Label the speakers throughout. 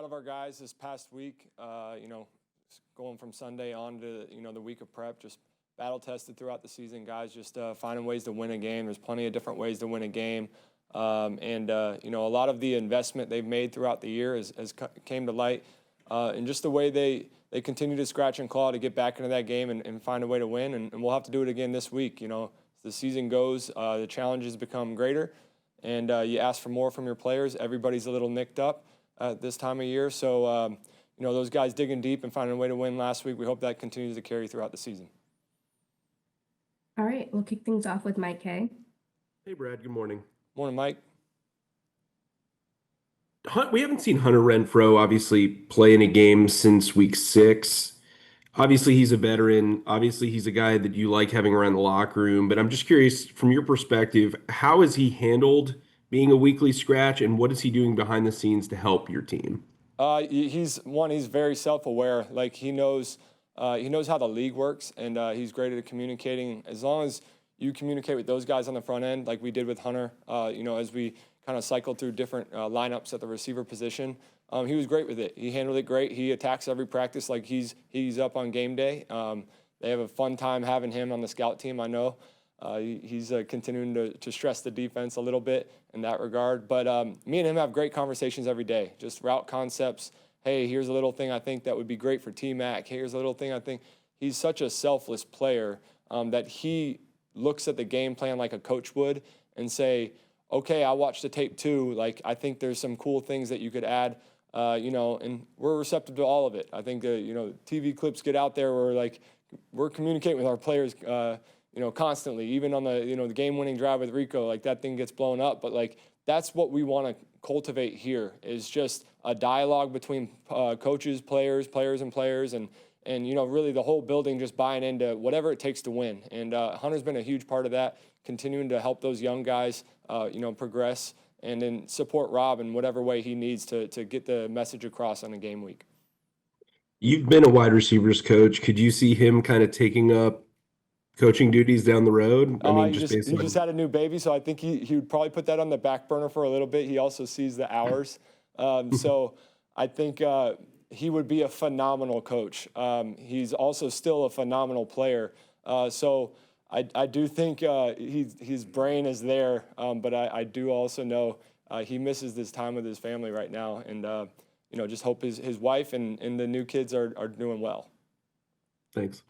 Speaker 1: of our guys this past week, going from Sunday on to, the week of prep, just battle tested throughout the season. Guys just finding ways to win a game. There's plenty of different ways to win a game. A lot of the investment they've made throughout the year has came to light. And just the way they continue to scratch and claw to get back into that game and find a way to win. And we'll have to do it again this week. As the season goes, the challenges become greater. And you ask for more from your players. Everybody's a little nicked up at this time of year. So, those guys digging deep and finding a way to win last week, we hope that continues to carry throughout the season.
Speaker 2: All right, we'll kick things off with Mike Kay.
Speaker 3: Hey, Brad. Good morning.
Speaker 1: Morning, Mike.
Speaker 3: We haven't seen Hunter Renfro, obviously, play in a game since week 6. Obviously, he's a veteran. Obviously, he's a guy that you like having around the locker room. But I'm just curious, from your perspective, how has he handled being a weekly scratch, and what is he doing behind the scenes to help your team?
Speaker 1: He's very self-aware. Like he knows how the league works, and he's great at communicating. As long as you communicate with those guys on the front end, like we did with Hunter, as we kind of cycled through different lineups at the receiver position, he was great with it. He handled it great. He attacks every practice like he's up on game day. They have a fun time having him on the scout team, I know. He's continuing to stress the defense a little bit in that regard. But me and him have great conversations every day, just route concepts. Hey, here's a little thing I think that would be great for T-Mac. Here's a little thing I think. He's such a selfless player that he looks at the game plan like a coach would and say, okay, I watched the tape too. Like, I think there's some cool things that you could add, and we're receptive to all of it. I think, TV clips get out there where, we're communicating with our players, constantly, even on the, the game-winning drive with Rico, that thing gets blown up. But, that's what we want to cultivate here is just a dialogue between coaches, players, and really the whole building just buying into whatever it takes to win. And Hunter's been a huge part of that, continuing to help those young guys, progress and then support Rob in whatever way he needs to get the message across on a game week.
Speaker 3: You've been a wide receivers coach. Could you see him kind of taking up coaching duties down the road?
Speaker 1: He just had a new baby, so I think he would probably put that on the back burner for a little bit. He also sees the hours. So I think he would be a phenomenal coach. He's also still a phenomenal player. So I do think his brain is there, but I do also know he misses this time with his family right now. And, just hope his wife and the new kids are doing well.
Speaker 3: Thanks.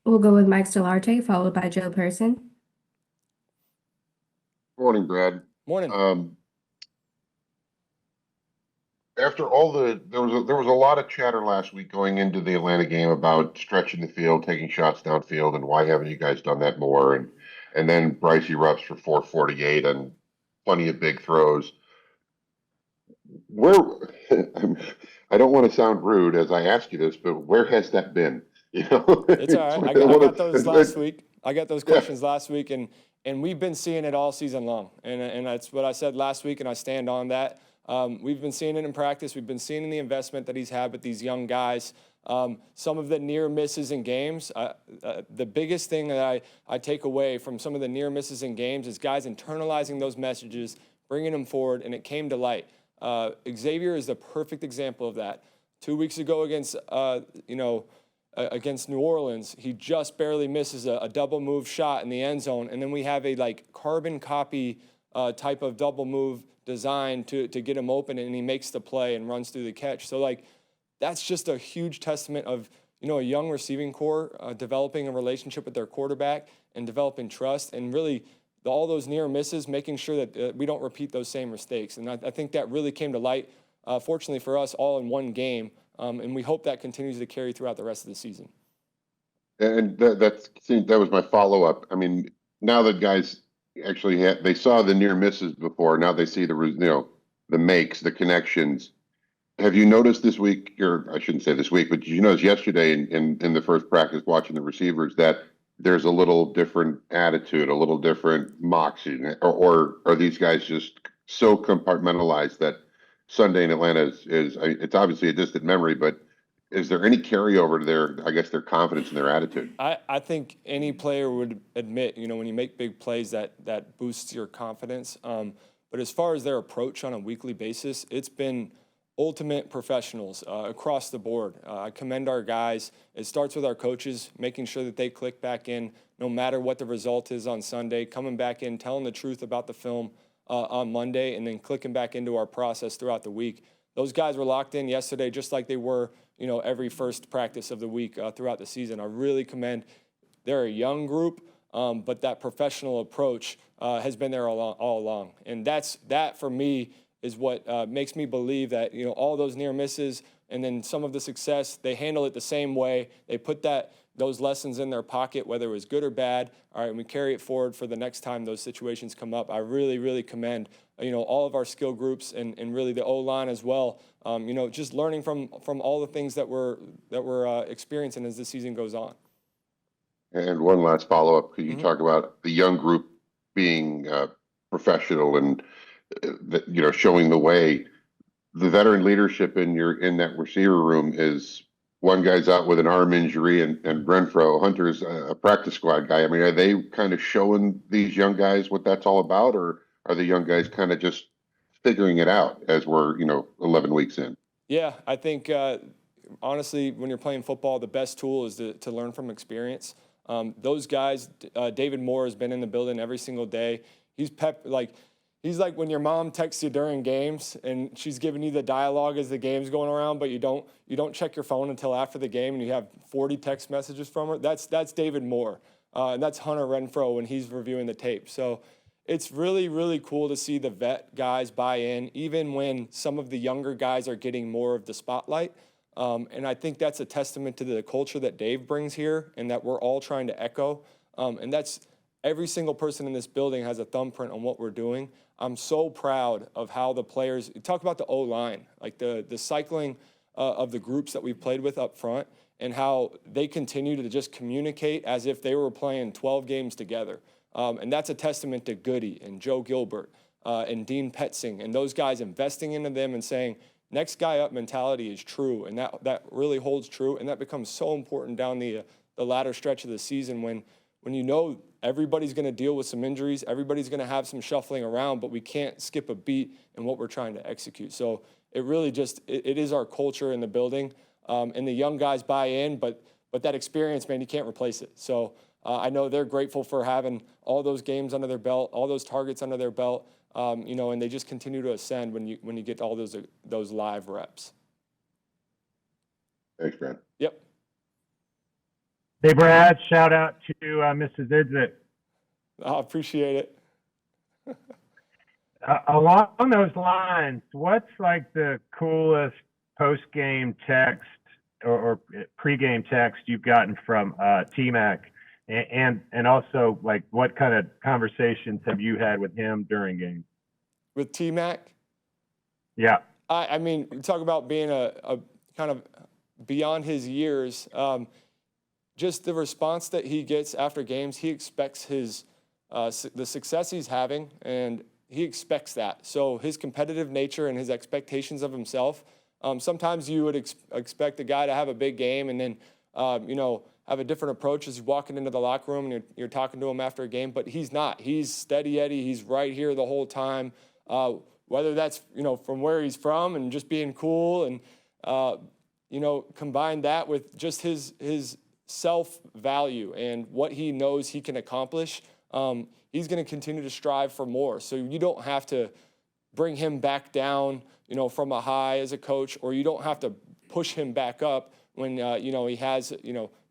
Speaker 2: We'll go with Mike Stellarte, followed by Joe Person.
Speaker 4: Morning, Brad.
Speaker 1: Morning.
Speaker 4: After all there was a lot of chatter last week going into the Atlanta game about stretching the field, taking shots downfield, and why haven't you guys done that more? And then Bryce erupts for 448 and plenty of big throws. Where I don't want to sound rude as I ask you this, but where has that been?
Speaker 1: It's all right. I got those last week. I got those questions last week, and we've been seeing it all season long. And that's what I said last week, and I stand on that. We've been seeing it in practice. We've been seeing in the investment that he's had with these young guys. Some of the near misses in games. The biggest thing that I take away from some of the near misses in games is guys internalizing those messages, bringing them forward, and it came to light. Xavier is the perfect example of that. 2 weeks ago against New Orleans, he just barely misses a double move shot in the end zone, and then we have a carbon copy type of double move design to get him open, and he makes the play and runs through the catch. So that's just a huge testament of a young receiving core developing a relationship with their quarterback and developing trust, and really all those near misses, making sure that we don't repeat those same mistakes. And I think that really came to light, fortunately for us, all in one game. And we hope that continues to carry throughout the rest of the season.
Speaker 4: And that was my follow-up. I mean, now that guys actually they saw the near misses before, now they see the makes, the connections. Have you noticed this week, or I shouldn't say this week, but did you notice yesterday in the first practice watching the receivers that there's a little different attitude, a little different moxie, or are these guys just so compartmentalized that Sunday in Atlanta is it's obviously a distant memory, but is there any carryover to their confidence and their attitude?
Speaker 1: I think any player would admit, when you make big plays that boosts your confidence. But as far as their approach on a weekly basis, it's been ultimate professionals across the board. I commend our guys. It starts with our coaches, making sure that they click back in no matter what the result is on Sunday, coming back in, telling the truth about the film on Monday, and then clicking back into our process throughout the week. Those guys were locked in yesterday just like they were, every first practice of the week throughout the season. I really commend. They're a young group, but that professional approach has been there all along. And that for me is what makes me believe that, all those near misses and then some of the success, they handle it the same way. They put those lessons in their pocket, whether it was good or bad. All right, and we carry it forward for the next time those situations come up. I really, really commend, all of our skill groups and really the O-line as well. Just learning from all the things that we're experiencing as the season goes on.
Speaker 4: And one last follow-up. Could you talk about the young group being professional and showing the way? The veteran leadership in that receiver room is one guy's out with an arm injury, and Renfro Hunter's a practice squad guy. I mean, are they kind of showing these young guys what that's all about, or are the young guys kind of just figuring it out as we're 11 weeks in?
Speaker 1: Yeah, I think honestly, when you're playing football, the best tool is to learn from experience. Those guys, David Moore has been in the building every single day. He's like when your mom texts you during games and she's giving you the dialogue as the game's going around, but you don't check your phone until after the game and you have 40 text messages from her. That's David Moore, and that's Hunter Renfro when he's reviewing the tape. So it's really, really cool to see the vet guys buy in, even when some of the younger guys are getting more of the spotlight. And I think that's a testament to the culture that Dave brings here and that we're all trying to echo. And that's every single person in this building has a thumbprint on what we're doing. I'm so proud of how the players talk about the O-line, like the cycling of the groups that we've played with up front and how they continue to just communicate as if they were playing 12 games together. And that's a testament to Goody and Joe Gilbert and Dean Petzing and those guys investing into them and saying, next guy up mentality is true, and that really holds true, and that becomes so important down the latter stretch of the season when everybody's going to deal with some injuries, everybody's going to have some shuffling around, but we can't skip a beat in what we're trying to execute. So it really it is our culture in the building, and the young guys buy in, but that experience, man, you can't replace it. So I know they're grateful for having all those games under their belt, all those targets under their belt. And they just continue to ascend when you get all those live reps.
Speaker 4: Thanks, Brad.
Speaker 1: Yep.
Speaker 5: Hey, Brad, shout out to Mrs. Idzik.
Speaker 1: I appreciate it.
Speaker 5: Along those lines, what's like the coolest post-game text or pre-game text you've gotten from T-Mac? And also, like, what kind of conversations have you had with him during games?
Speaker 1: With T-Mac?
Speaker 5: Yeah.
Speaker 1: I mean, talk about being a kind of beyond his years. Just the response that he gets after games, he expects the success he's having, and he expects that. So his competitive nature and his expectations of himself, sometimes you would expect a guy to have a big game and then, have a different approach as you're walking into the locker room and you're talking to him after a game, but he's not. He's steady Eddie. He's right here the whole time. Whether that's, from where he's from and just being cool and, combine that with just his self-value and what he knows he can accomplish, he's going to continue to strive for more. So you don't have to bring him back down, from a high as a coach, or you don't have to push him back up when, he has,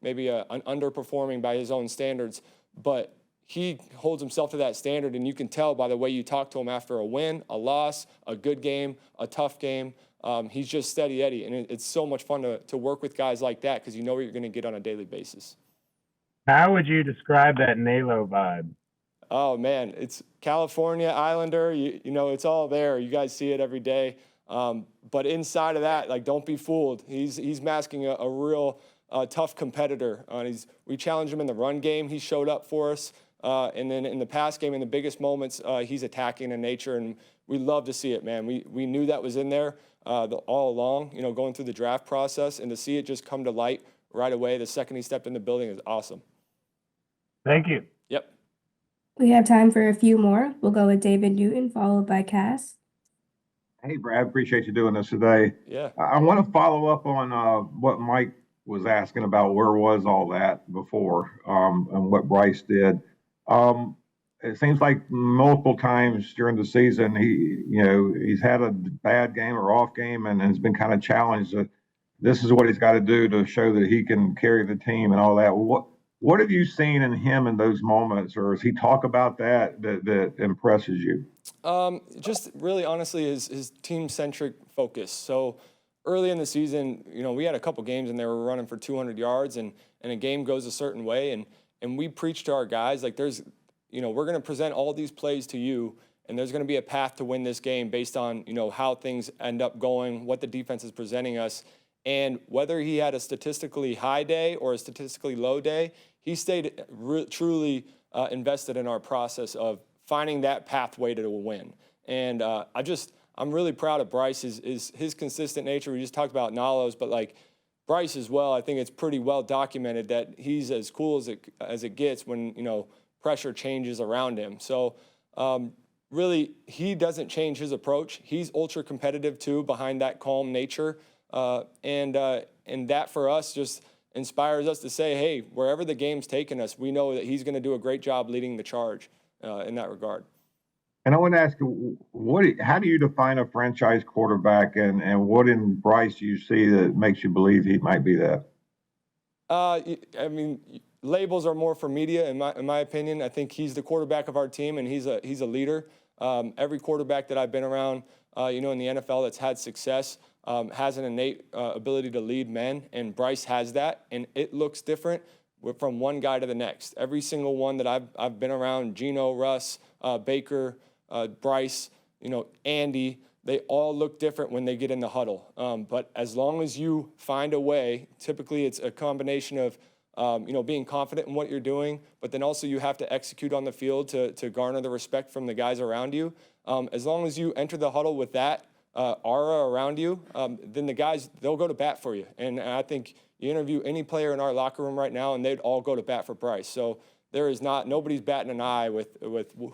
Speaker 1: maybe an underperforming by his own standards, but he holds himself to that standard, and you can tell by the way you talk to him after a win, a loss, a good game, a tough game. He's just steady Eddie, and it's so much fun to work with guys like that because you know what you're going to get on a daily basis.
Speaker 5: How would you describe that Nalo vibe?
Speaker 1: Oh, man, it's California Islander. It's all there. You guys see it every day. But inside of that, like, don't be fooled. He's masking a real tough competitor. We challenged him in the run game. He showed up for us. And then in the pass game, in the biggest moments, he's attacking in nature, and we love to see it, man. We knew that was in there all along, going through the draft process, and to see it just come to light right away the second he stepped in the building is awesome.
Speaker 5: Thank you.
Speaker 1: Yep.
Speaker 2: We have time for a few more. We'll go with David Newton, followed by Cass.
Speaker 6: Hey, Brad, appreciate you doing this today.
Speaker 1: Yeah.
Speaker 6: I want to follow up on what Mike was asking about where was all that before, and what Bryce did. Um, it seems like multiple times during the season he's had a bad game or off game and has been kind of challenged. This is what he's got to do to show that he can carry the team and all that. What have you seen in him in those moments, or does he talk about that impresses you?
Speaker 1: Just really honestly his team-centric focus. So early in the season, we had a couple games and they were running for 200 yards and a game goes a certain way. And we preach to our guys, like we're going to present all these plays to you and there's going to be a path to win this game based on, how things end up going, what the defense is presenting us. And whether he had a statistically high day or a statistically low day, he stayed truly invested in our process of finding that pathway to a win. And I'm really proud of Bryce, his consistent nature. We just talked about Nalos, but like Bryce as well, I think it's pretty well documented that he's as cool as it gets when, pressure changes around him. So really, he doesn't change his approach. He's ultra competitive too, behind that calm nature. And that for us just inspires us to say, hey, wherever the game's taking us, we know that he's going to do a great job leading the charge in that regard.
Speaker 6: And I want to ask you, how do you define a franchise quarterback, and what in Bryce do you see that makes you believe he might be that?
Speaker 1: I mean, labels are more for media, in my opinion. I think he's the quarterback of our team, and he's a leader. Every quarterback that I've been around, in the NFL that's had success has an innate ability to lead men, and Bryce has that, and it looks different from one guy to the next. Every single one that I've been around, Gino, Russ, Baker, Bryce, Andy, they all look different when they get in the huddle. But as long as you find a way, typically it's a combination of being confident in what you're doing, but then also you have to execute on the field to garner the respect from the guys around you. As long as you enter the huddle with that aura around you, then the guys, they'll go to bat for you. And I think you interview any player in our locker room right now, and they'd all go to bat for Bryce. So there is nobody's batting an eye with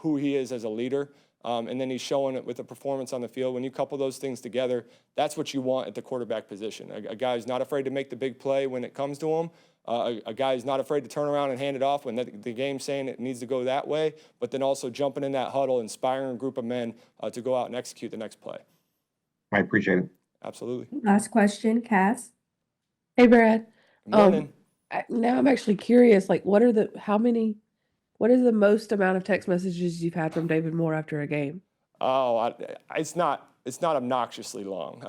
Speaker 1: who he is as a leader. And then he's showing it with the performance on the field. When you couple those things together, that's what you want at the quarterback position. A guy who's not afraid to make the big play when it comes to him. A guy who's not afraid to turn around and hand it off when the game's saying it needs to go that way, but then also jumping in that huddle, inspiring a group of men to go out and execute the next play.
Speaker 6: I appreciate it.
Speaker 1: Absolutely.
Speaker 2: Last question, Cass.
Speaker 7: Hey, Brad.
Speaker 1: Good morning.
Speaker 7: Now I'm actually curious, like, what is the most amount of text messages you've had from David Moore after a game?
Speaker 1: Oh, it's not obnoxiously long.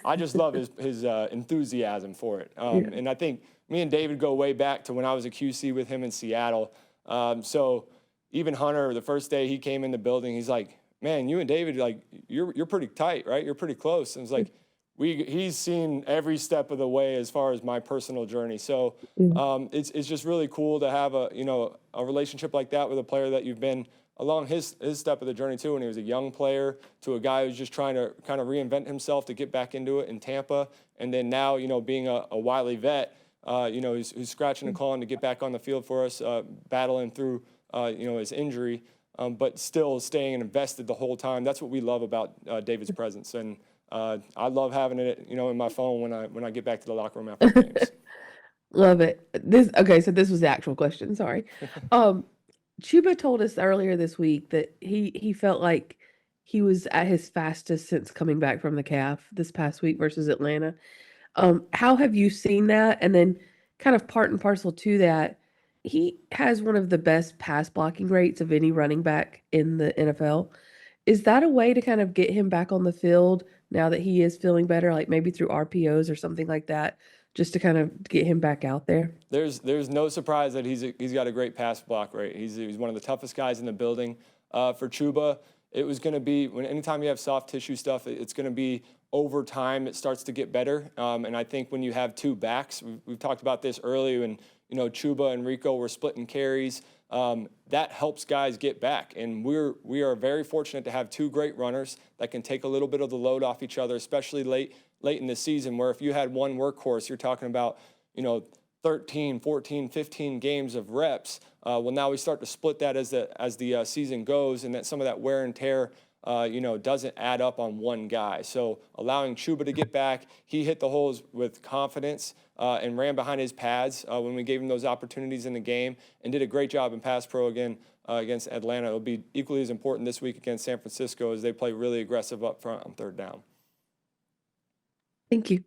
Speaker 1: I just love his enthusiasm for it. And I think me and David go way back to when I was a QC with him in Seattle. So even Hunter, the first day he came in the building, he's like, man, you and David, like, you're pretty tight, right? You're pretty close. And it's like, he's seen every step of the way as far as my personal journey. So it's just really cool to have a relationship like that with a player that you've been along his step of the journey too, when he was a young player, to a guy who's just trying to kind of reinvent himself to get back into it in Tampa. And then now, being a wily vet, who's scratching and clawing to get back on the field for us, battling through, his injury. But still staying invested the whole time. That's what we love about David's presence, and I love having it, in my phone when I get back to the locker room after games.
Speaker 7: Love it. So this was the actual question. Sorry. Chuba told us earlier this week that he felt like he was at his fastest since coming back from the calf this past week versus Atlanta. How have you seen that? And then, kind of part and parcel to that, he has one of the best pass blocking rates of any running back in the NFL. Is that a way to kind of get him back on the field now that he is feeling better, like maybe through RPOs or something like that, just to kind of get him back out there?
Speaker 1: There's no surprise that he's got a great pass block rate. He's one of the toughest guys in the building. For Chuba, it was going to be anytime you have soft tissue stuff, it's going to be over time. It starts to get better, and I think when you have two backs, we've talked about this earlier, and Chuba and Rico were splitting carries. That helps guys get back, and we are very fortunate to have two great runners that can take a little bit of the load off each other, especially late in the season, where if you had one workhorse, you're talking about 13, 14, 15 games of reps. Well, now we start to split that as the season goes, and that some of that wear and tear doesn't add up on one guy. So allowing Chuba to get back, he hit the holes with confidence and ran behind his pads when we gave him those opportunities in the game, and did a great job in pass pro again against Atlanta. It'll be equally as important this week against San Francisco as they play really aggressive up front on third down.
Speaker 7: Thank you.